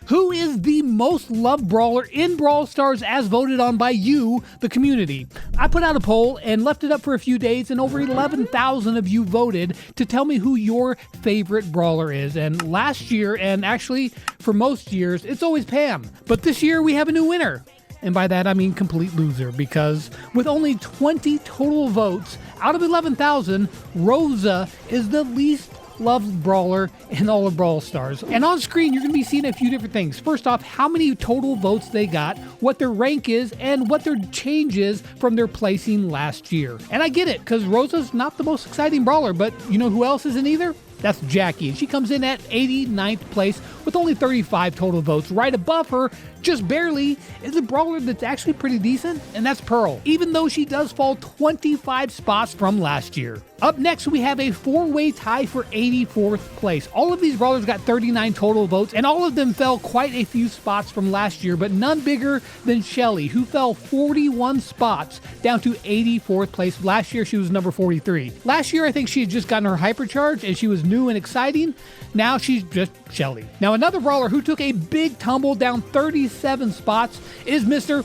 Who is the most loved brawler in Brawl Stars as voted on by you, the community? I put out a poll and left it up for a few days, and over 11,000 of you voted to tell me who your favorite brawler is. And last year, and actually for most years, it's always Pam. But this year we have a new winner. And by that I mean complete loser, because with only 20 total votes out of 11,000, Rosa is the least loved brawler in all of Brawl Stars. And on screen, you're going to be seeing a few different things. First off, how many total votes they got, what their rank is, and what their change is from their placing last year. And I get it, because Rosa's not the most exciting brawler, but you know who else isn't either? That's Jackie, and she comes in at 89th place with only 35 total votes. Right above her, just barely, is a brawler that's actually pretty decent, and that's Pearl, even though she does fall 25 spots from last year. Up next, we have a four-way tie for 84th place. All of these brawlers got 39 total votes, and all of them fell quite a few spots from last year, but none bigger than Shelly, who fell 41 spots down to 84th place. Last year, she was number 43. Last year, I think she had just gotten her hypercharge, and she was new and exciting. Now she's just Shelly. Now, another brawler who took a big tumble down 37 spots is Mr.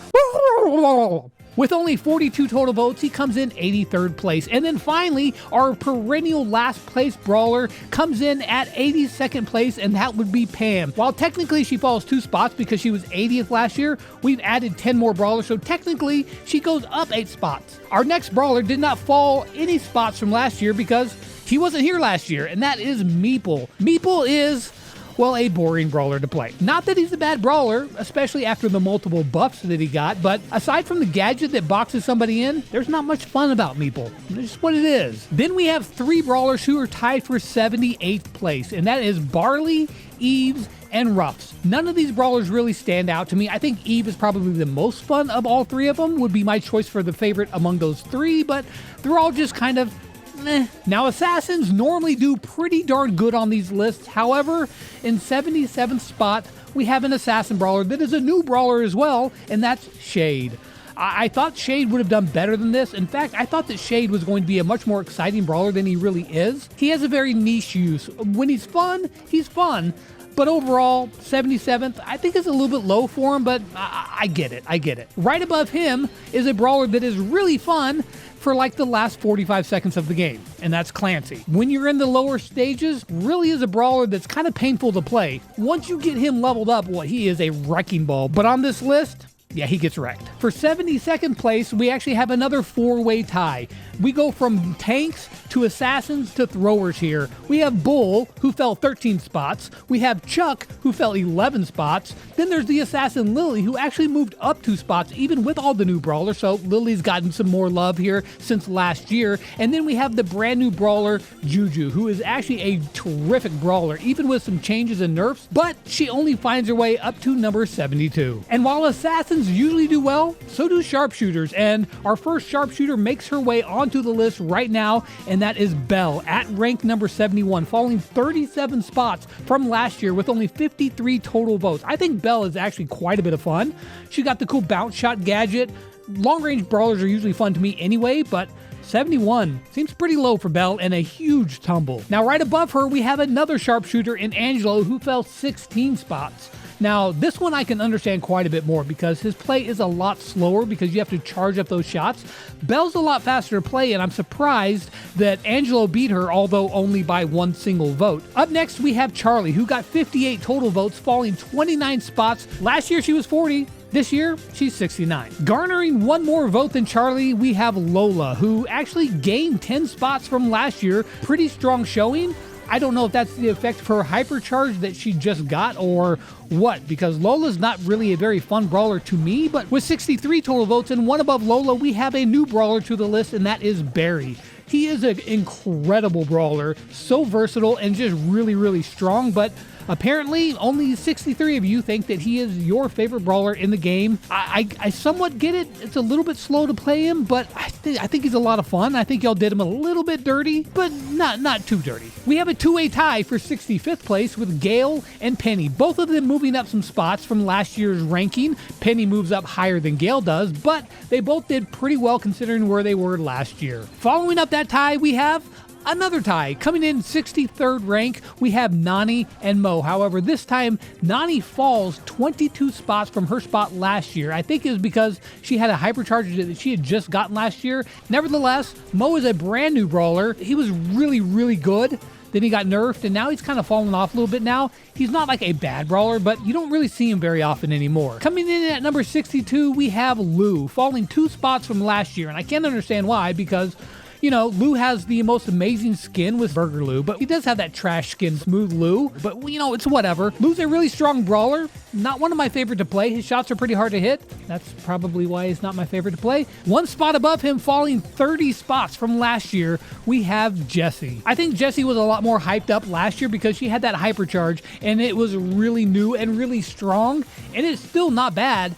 With only 42 total votes, he comes in 83rd place. And then finally, our perennial last place brawler comes in at 82nd place, and that would be Pam. While technically she falls 2 spots because she was 80th last year, we've added 10 more brawlers, so technically she goes up 8 spots. Our next brawler did not fall any spots from last year because he wasn't here last year, and that is Meeple. Meeple is, well, a boring brawler to play. Not that he's a bad brawler, especially after the multiple buffs that he got, but aside from the gadget that boxes somebody in, there's not much fun about Meeple. It's just what it is. Then we have 3 brawlers who are tied for 78th place, and that is Barley, Eves, and Ruffs. None of these brawlers really stand out to me. I think Eve is probably the most fun of all 3 of them, would be my choice for the favorite among those 3, but they're all just kind of meh. Now, assassins normally do pretty darn good on these lists. However, in 77th spot, we have an assassin brawler that is a new brawler as well, and that's Shade. I thought Shade would have done better than this. In fact, I thought that Shade was going to be a much more exciting brawler than he really is. He has a very niche use. When he's fun, but overall, 77th, I think is a little bit low for him, but I get it. Right above him is a brawler that is really fun for like the last 45 seconds of the game, and that's Clancy. When you're in the lower stages, really is a brawler that's kind of painful to play. Once you get him leveled up, well, he is a wrecking ball. But on this list, yeah, he gets wrecked. For 72nd place, we actually have another 4-way tie. We go from tanks to assassins to throwers here. We have Bull, who fell 13 spots. We have Chuck, who fell 11 spots. Then there's the assassin Lily, who actually moved up 2 spots, even with all the new brawlers. So Lily's gotten some more love here since last year. And then we have the brand new brawler, Juju, who is actually a terrific brawler, even with some changes and nerfs, but she only finds her way up to number 72. And while assassins usually do well, so do sharpshooters, and our first sharpshooter makes her way onto the list right now, and that is Belle at rank number 71, falling 37 spots from last year with only 53 total votes. I think Belle is actually quite a bit of fun. She got the cool bounce shot gadget. Long-range brawlers are usually fun to me anyway, but 71 seems pretty low for Belle, and a huge tumble. Now, right above her, we have another sharpshooter in Angelo, who fell 16 spots. Now, this one I can understand quite a bit more because his play is a lot slower because you have to charge up those shots. Belle's a lot faster to play, and I'm surprised that Angelo beat her, although only by 1 single vote. Up next, we have Charlie, who got 58 total votes, falling 29 spots. Last year, she was 40. This year, she's 69. Garnering 1 more vote than Charlie, we have Lola, who actually gained 10 spots from last year. Pretty strong showing. I don't know if that's the effect of her hypercharge that she just got or what, because Lola's not really a very fun brawler to me, but with 63 total votes and 1 above Lola, we have a new brawler to the list, and that is Barry. He is an incredible brawler, so versatile and just really, really strong, but apparently only 63 of you think that he is your favorite brawler in the game. I somewhat get it. It's a little bit slow to play him, but I think he's a lot of fun. I think y'all did him a little bit dirty, but not too dirty. We have a 2-way tie for 65th place with Gale and Penny, both of them moving up some spots from last year's ranking. Penny moves up higher than Gale does, but they both did pretty well considering where they were last year. Following up that tie, we have Another tie. Coming in 63rd rank, we have Nani and Mo. However, this time, Nani falls 22 spots from her spot last year. I think it was because she had a hypercharge that she had just gotten last year. Nevertheless, Mo is a brand new brawler. He was really, really good. Then he got nerfed, and now he's kind of fallen off a little bit now. He's not like a bad brawler, but you don't really see him very often anymore. Coming in at number 62, we have Lou, falling 2 spots from last year, and I can't understand why, because you know, Lou has the most amazing skin with Burger Lou, but he does have that trash skin, Smooth Lou. But, you know, it's whatever. Lou's a really strong brawler. Not one of my favorite to play. His shots are pretty hard to hit. That's probably why he's not my favorite to play. 1 spot above him, falling 30 spots from last year, we have Jessie. I think Jessie was a lot more hyped up last year because she had that hypercharge, and it was really new and really strong, and it's still not bad.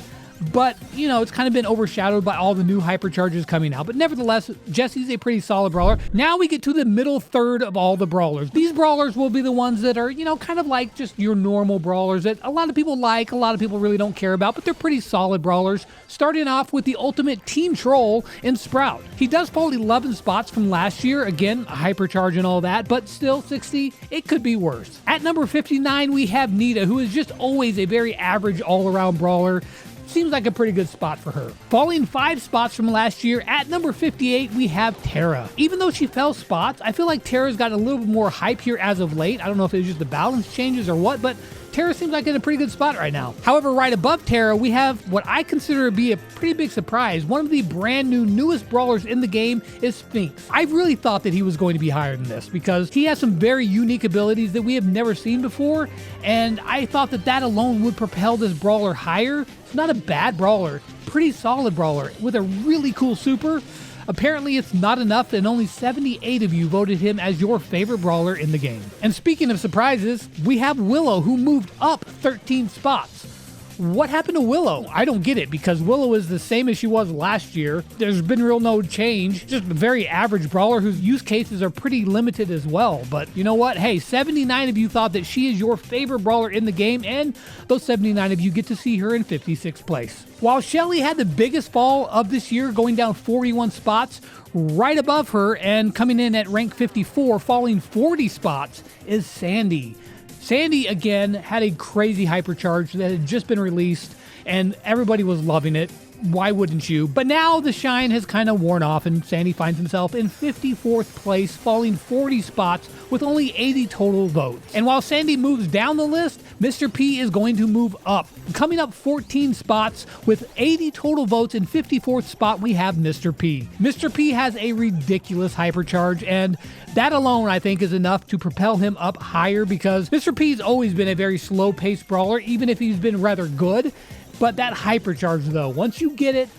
But, you know, it's kind of been overshadowed by all the new hypercharges coming out. But nevertheless, Jessie's a pretty solid brawler. Now we get to the middle third of all the brawlers. These brawlers will be the ones that are, you know, kind of like just your normal brawlers that a lot of people like, a lot of people really don't care about, but they're pretty solid brawlers. Starting off with the ultimate team troll in Sprout. He does fall 11 spots from last year. Again, a hypercharge and all that, but still 60, it could be worse. At number 59, we have Nita, who is just always a very average all-around brawler. Seems like a pretty good spot for her. Falling 5 spots from last year, at number 58, we have Tara. Even though she fell spots, I feel like Tara's got a little bit more hype here as of late. I don't know if it's just the balance changes or what, but Tara seems like in a pretty good spot right now. However, right above Tara, we have what I consider to be a pretty big surprise. One of the brand new, newest brawlers in the game is Sphinx. I really thought that he was going to be higher than this because he has some very unique abilities that we have never seen before, and I thought that that alone would propel this brawler higher. It's not a bad brawler, pretty solid brawler with a really cool super. Apparently it's not enough, and only 78 of you voted him as your favorite brawler in the game. And speaking of surprises, we have Willow, who moved up 13 spots. What happened to Willow? I don't get it, because Willow is the same as she was last year. There's been real no change. Just a very average brawler whose use cases are pretty limited as well. But you know what? Hey, 79 of you thought that she is your favorite brawler in the game, and those 79 of you get to see her in 56th place. While Shelly had the biggest fall of this year, going down 41 spots, right above her and coming in at rank 54, falling 40 spots, is Sandy. Sandy, again, had a crazy hypercharge that had just been released, and everybody was loving it. Why wouldn't you? But now the shine has kind of worn off, and Sandy finds himself in 54th place, falling 40 spots with only 80 total votes. And while Sandy moves down the list, Mr. P is going to move up. Coming up 14 spots with 80 total votes. In 54th spot, we have Mr. P. Mr. P has a ridiculous hypercharge, and that alone, I think, is enough to propel him up higher, because Mr. P's always been a very slow-paced brawler, even if he's been rather good. But that hypercharge, though, once you get it,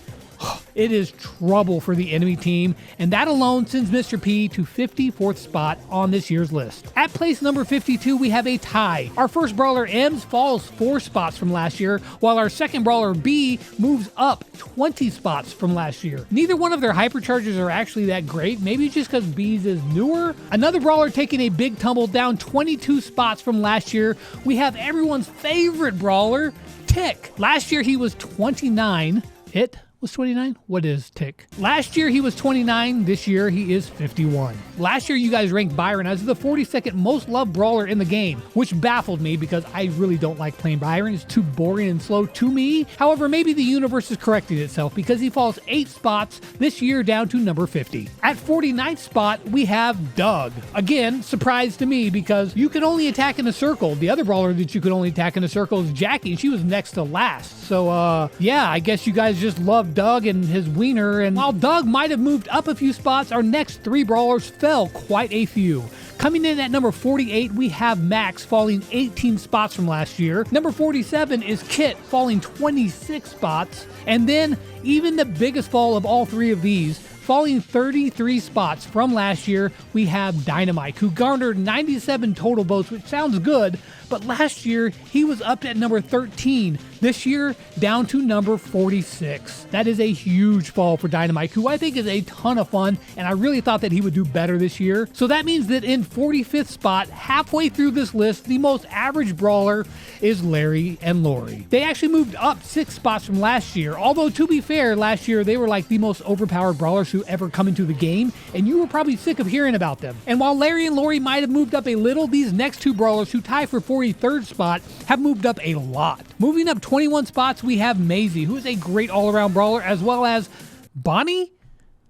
it is trouble for the enemy team, and that alone sends Mr. P to 54th spot on this year's list. At place number 52, we have a tie. Our first brawler, Ems, falls 4 spots from last year, while our second brawler, B, moves up 20 spots from last year. Neither one of their hypercharges are actually that great, maybe just because B's is newer. Another brawler taking a big tumble down 22 spots from last year, we have everyone's favorite brawler, Tick. Last year he was 29. It was 29? What is Tick? Last year he was 29. This year he is 51. Last year you guys ranked Byron as the 42nd most loved brawler in the game, which baffled me because I really don't like playing Byron. It's too boring and slow to me. However, maybe the universe is correcting itself, because he falls 8 spots this year down to number 50. At 49th spot, we have Doug. Again, surprise to me, because you can only attack in a circle. The other brawler that you could only attack in a circle is Jackie, and she was next to last. So, yeah, I guess you guys just love Doug and his wiener. And while Doug might have moved up a few spots, our next 3 brawlers fell quite a few. Coming in at number 48, we have Max, falling 18 spots from last year. Number 47 is Kit, falling 26 spots. And then, even the biggest fall of all 3 of these, falling 33 spots from last year, we have Dynamite, who garnered 97 total votes, which sounds good, but last year he was up at number 13. This year, down to number 46. That is a huge fall for Dynamite, who I think is a ton of fun, and I really thought that he would do better this year. So that means that in 45th spot, halfway through this list, the most average brawler is Larry and Lori. They actually moved up 6 spots from last year, although to be fair, last year they were like the most overpowered brawlers who ever come into the game, and you were probably sick of hearing about them. And while Larry and Lori might have moved up a little, these next two brawlers who tie for 43rd spot have moved up a lot. Moving up 21 spots, we have Maisie, who is a great all-around brawler, as well as Bonnie?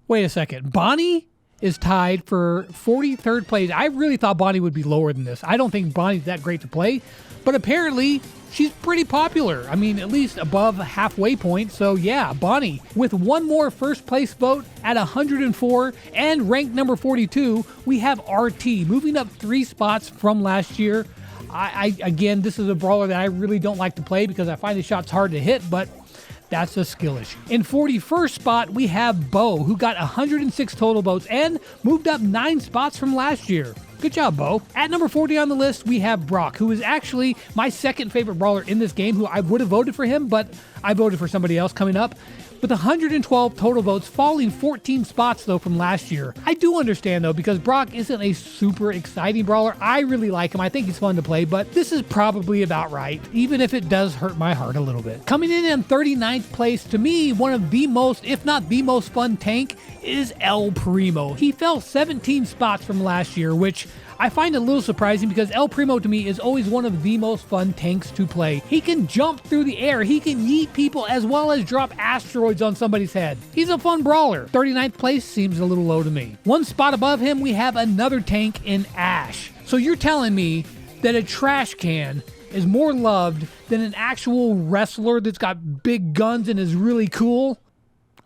Wait a second. Bonnie is tied for 43rd place. I really thought Bonnie would be lower than this. I don't think Bonnie's that great to play, but apparently she's pretty popular. I mean, at least above halfway point. So yeah, Bonnie, with one more first place vote at 104 and ranked number 42, we have RT moving up 3 spots from last year. Again, this is a brawler that I really don't like to play because I find the shots hard to hit, but that's a skill issue. In 41st spot, we have Bo, who got 106 total votes and moved up 9 spots from last year. Good job, Bo. At number 40 on the list, we have Brock, who is actually my second favorite brawler in this game, who I would have voted for him, but I voted for somebody else coming up. With 112 total votes, falling 14 spots, though, from last year. I do understand, though, because Brock isn't a super exciting brawler. I really like him. I think he's fun to play, but this is probably about right, even if it does hurt my heart a little bit. Coming in 39th place, to me, one of the most, if not the most fun tank is El Primo. He fell 17 spots from last year, which I find a little surprising because El Primo to me is always one of the most fun tanks to play. He can jump through the air, he can yeet people as well as drop asteroids on somebody's head. He's a fun brawler. 39th place seems a little low to me. One spot above him, we have another tank in Ash. So you're telling me that a trash can is more loved than an actual wrestler that's got big guns and is really cool?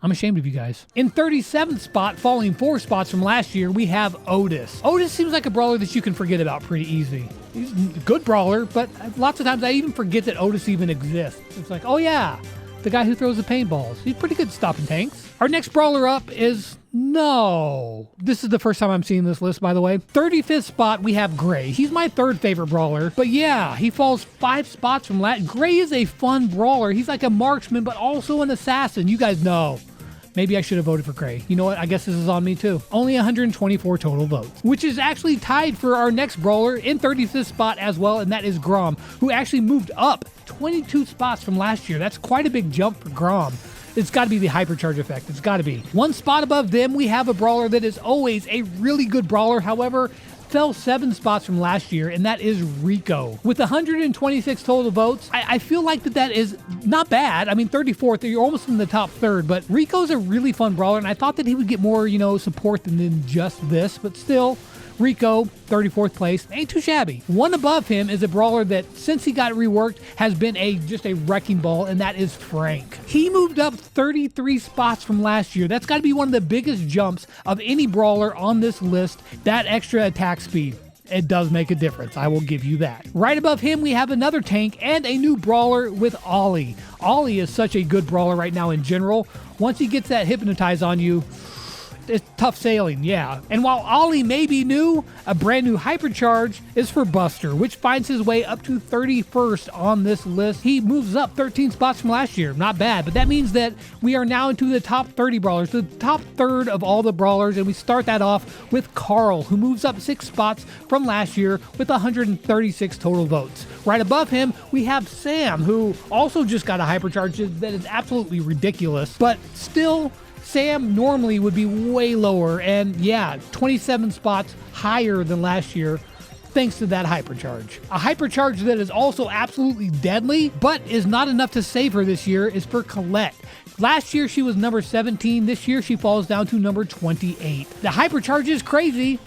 I'm ashamed of you guys. In 37th spot, falling 4 spots from last year, we have Otis. Otis seems like a brawler that you can forget about pretty easy. He's a good brawler, but lots of times I even forget that Otis even exists. It's like, oh yeah, the guy who throws the paintballs. He's pretty good at stopping tanks. Our next brawler up is this is the first time I'm seeing this list, by the way. 35th spot, we have Gray. He's my third favorite brawler, but yeah, he falls 5 spots from last. Gray is a fun brawler. He's like a marksman, but also an assassin. You guys know. Maybe I should have voted for Gray. You know what? I guess this is on me too. Only 124 total votes, which is actually tied for our next brawler in 35th spot as well, and that is Grom, who actually moved up 22 spots from last year. That's quite a big jump for Grom. It's got to be the hypercharge effect. It's got to be. One spot above them, we have a brawler that is always a really good brawler. However, fell 7 spots from last year, and that is Rico. With 126 total votes, I feel like that is not bad. I mean, 34th, you're almost in the top third, but Rico's a really fun brawler, and I thought that he would get more, support than just this, but still, Rico, 34th place, ain't too shabby. One above him is a brawler that, since he got reworked, has been just a wrecking ball, and that is Frank. He moved up 33 spots from last year. That's got to be one of the biggest jumps of any brawler on this list. That extra attack speed, it does make a difference. I will give you that. Right above him, we have another tank and a new brawler with Ollie. Ollie is such a good brawler right now in general. Once he gets that hypnotize on you, it's tough sailing, yeah. And while Ollie may be new, a brand new hypercharge is for Buster, which finds his way up to 31st on this list. He moves up 13 spots from last year. Not bad, but that means that we are now into the top 30 brawlers, the top third of all the brawlers, and we start that off with Carl, who moves up 6 spots from last year with 136 total votes. Right above him, we have Sam, who also just got a hypercharge that is absolutely ridiculous, but still, Sam normally would be way lower, and yeah, 27 spots higher than last year thanks to that hypercharge. A hypercharge that is also absolutely deadly, but is not enough to save her this year, is for Colette. Last year she was number 17, this year she falls down to number 28. The hypercharge is crazy,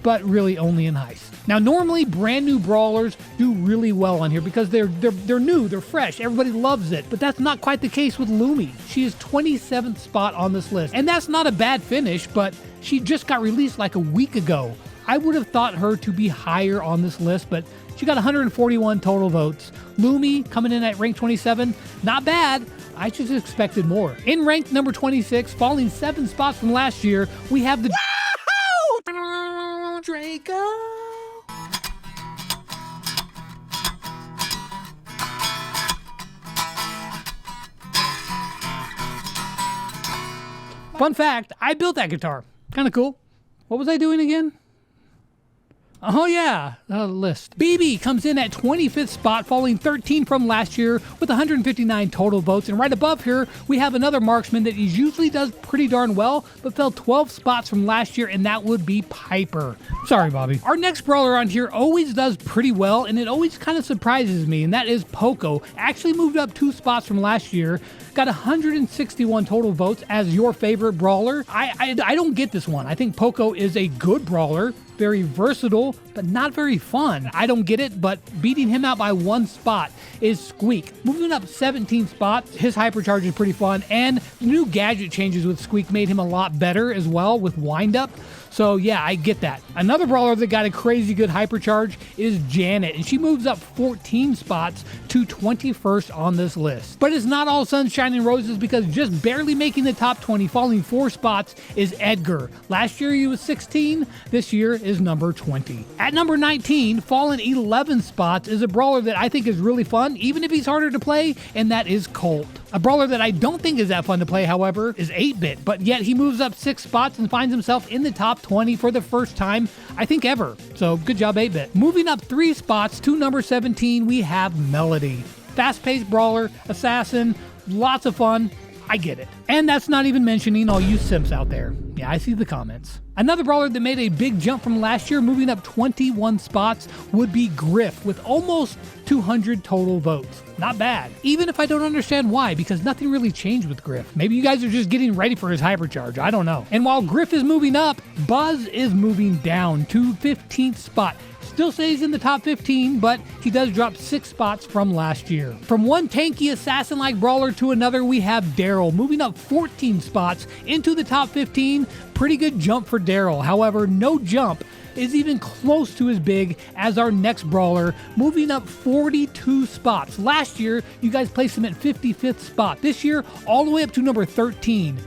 but really only in heist. Now, normally brand new brawlers do really well on here because they're new, they're fresh, everybody loves it. But that's not quite the case with Lumi. She is 27th spot on this list. And that's not a bad finish, but she just got released like a week ago. I would have thought her to be higher on this list, but she got 141 total votes. Lumi coming in at rank 27, not bad. I just expected more. In rank number 26, falling 7 spots from last year, we have the Draco. Fun fact, I built that guitar. Kind of cool. What was I doing again? Oh yeah, list. BB comes in at 25th spot, falling 13 from last year with 159 total votes. And right above here, we have another marksman that usually does pretty darn well, but fell 12 spots from last year, and that would be Piper. Sorry, Bobby. Our next brawler on here always does pretty well, and it always kind of surprises me, and that is Poco. Actually moved up 2 spots from last year, got 161 total votes as your favorite brawler. I don't get this one. I think Poco is a good brawler. Very versatile, but not very fun. I don't get it, but beating him out by 1 spot is Squeak. Moving up 17 spots, his hypercharge is pretty fun, and new gadget changes with Squeak made him a lot better as well with wind up. So yeah, I get that. Another brawler that got a crazy good hypercharge is Janet, and she moves up 14 spots to 21st on this list. But it's not all sunshine and roses, because just barely making the top 20, falling 4 spots, is Edgar. Last year he was 16, this year is number 20. At number 19, falling 11 spots, is a brawler that I think is really fun, even if he's harder to play, and that is Colt. A brawler that I don't think is that fun to play, however, is 8-Bit, but yet he moves up 6 spots and finds himself in the top 20 for the first time, I think, ever. So good job, 8-Bit. Moving up 3 spots to number 17, we have Melody. Fast-paced brawler, assassin, lots of fun. I get it. And that's not even mentioning all you simps out there. Yeah, I see the comments. Another brawler that made a big jump from last year, moving up 21 spots, would be Griff, with almost 200 total votes. Not bad. Even if I don't understand why, because nothing really changed with Griff. Maybe you guys are just getting ready for his hypercharge. I don't know. And while Griff is moving up, Buzz is moving down to 15th spot. Still stays in the top 15, but he does drop 6 spots from last year. From one tanky assassin-like brawler to another, we have Daryl, moving up 14 spots into the top 15. Pretty good jump for Daryl. However, no jump is even close to as big as our next brawler, moving up 42 spots. Last year, you guys placed him at 55th spot. This year, all the way up to number 13.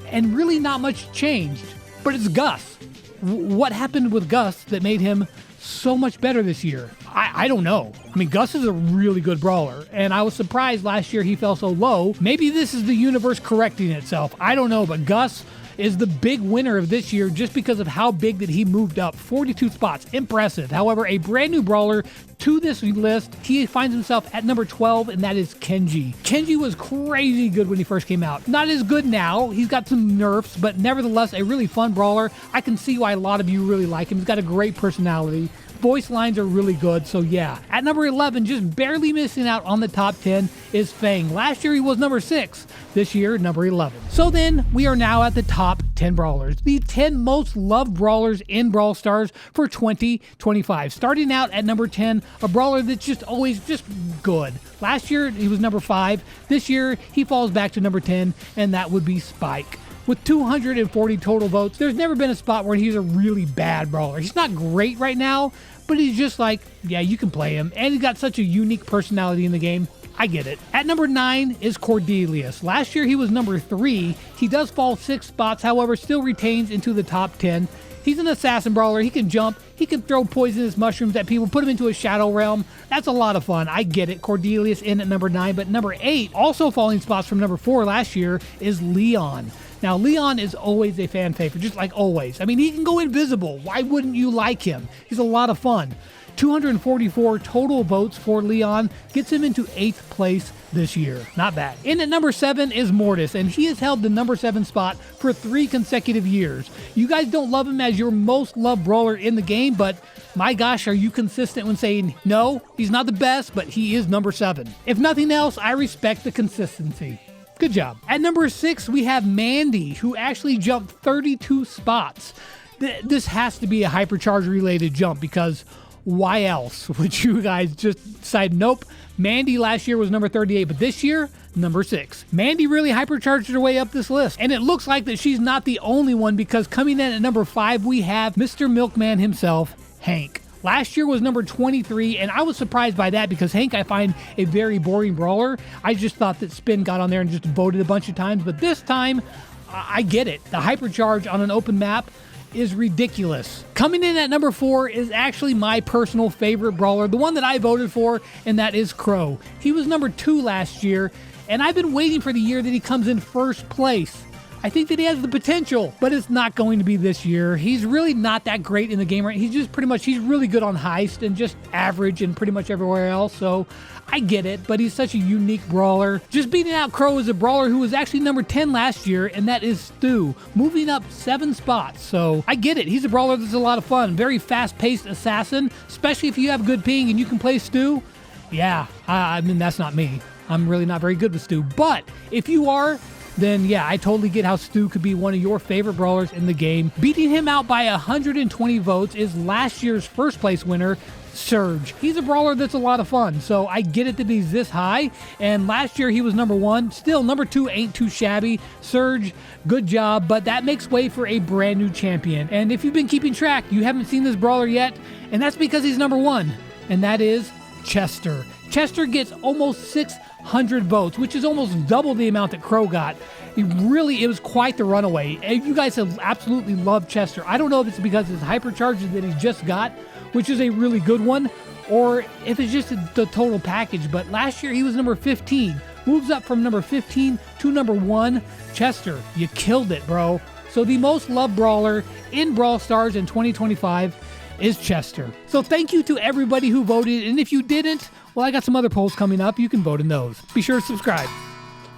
And really not much changed, but it's Gus. What happened with Gus that made him so much better this year? I don't know. I mean, Gus is a really good brawler, and I was surprised last year he fell so low. Maybe this is the universe correcting itself. I don't know, but Gus is the big winner of this year just because of how big that he moved up. 42 spots. Impressive. However, a brand new brawler to this list, he finds himself at number 12, and that is Kenji. Kenji was crazy good when he first came out. Not as good now. He's got some nerfs, but nevertheless, a really fun brawler. I can see why a lot of you really like him. He's got a great personality. Voice lines are really good, so yeah. At number 11, just barely missing out on the top 10, is Fang. Last year he was number 6. This year, number 11. So then, we are now at the top 10 brawlers. The 10 most loved brawlers in Brawl Stars for 2025. Starting out at number 10, a brawler that's just always just good. Last year, he was number 5. This year, he falls back to number 10, and that would be Spike. With 240 total votes, there's never been a spot where he's a really bad brawler. He's not great right now, but he's just like, yeah, you can play him. And he's got such a unique personality in the game. I get it. At number 9 is Cordelius. Last year he was number 3. He does fall 6 spots, however, still retains into the top 10. He's an assassin brawler. He can jump. He can throw poisonous mushrooms at people, put him into a shadow realm. That's a lot of fun. I get it. Cordelius in at number 9, but number 8, also falling spots from number 4 last year, is Leon. Now, Leon is always a fan favorite, just like always. I mean, he can go invisible. Why wouldn't you like him? He's a lot of fun. 244 total votes for Leon gets him into 8th place this year. Not bad. In at number 7 is Mortis, and he has held the number 7 spot for 3 consecutive years. You guys don't love him as your most loved brawler in the game, but my gosh, are you consistent when saying, no, he's not the best, but he is number 7. If nothing else, I respect the consistency. Good job. At number 6, we have Mandy, who actually jumped 32 spots. This has to be a hypercharge related jump, because why else would you guys just decide, nope, Mandy last year was number 38, but this year, number 6. Mandy really hypercharged her way up this list. And it looks like that she's not the only one, because coming in at number 5, we have Mr. Milkman himself, Hank. Last year was number 23, and I was surprised by that because Hank I find a very boring brawler. I just thought that Spin got on there and just voted a bunch of times, but this time, I get it. The hypercharge on an open map is ridiculous. Coming in at number 4 is actually my personal favorite brawler, the one that I voted for, and that is Crow. He was number 2 last year, and I've been waiting for the year that he comes in first place. I think that he has the potential, but it's not going to be this year. He's really not that great in the game, right? He's just he's really good on heist and just average and pretty much everywhere else. So I get it, but he's such a unique brawler. Just beating out Crow is a brawler who was actually number 10 last year, and that is Stu, moving up 7 spots. So I get it. He's a brawler that's a lot of fun. Very fast-paced assassin, especially if you have good ping and you can play Stu. Yeah, I mean, that's not me. I'm really not very good with Stu. But if you are, then yeah, I totally get how Stu could be one of your favorite brawlers in the game. Beating him out by 120 votes is last year's first place winner, Surge. He's a brawler that's a lot of fun, so I get it that he's this high, and last year he was number 1. Still, number 2 ain't too shabby. Surge, good job, but that makes way for a brand new champion. And if you've been keeping track, you haven't seen this brawler yet, and that's because he's number 1, and that is Chester. Chester gets almost 600 votes, which is almost double the amount that Crow got. It was quite the runaway. And you guys have absolutely loved Chester. I don't know if it's because it's hypercharges that he just got, which is a really good one, or if it's just the total package. But last year he was number 15, moves up from number 15 to number 1. Chester, you killed it, bro. So the most loved brawler in Brawl Stars in 2025 is Chester. So thank you to everybody who voted, and if you didn't, well, I got some other polls coming up. You can vote in those. Be sure to subscribe.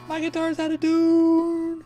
My guitar's out of tune.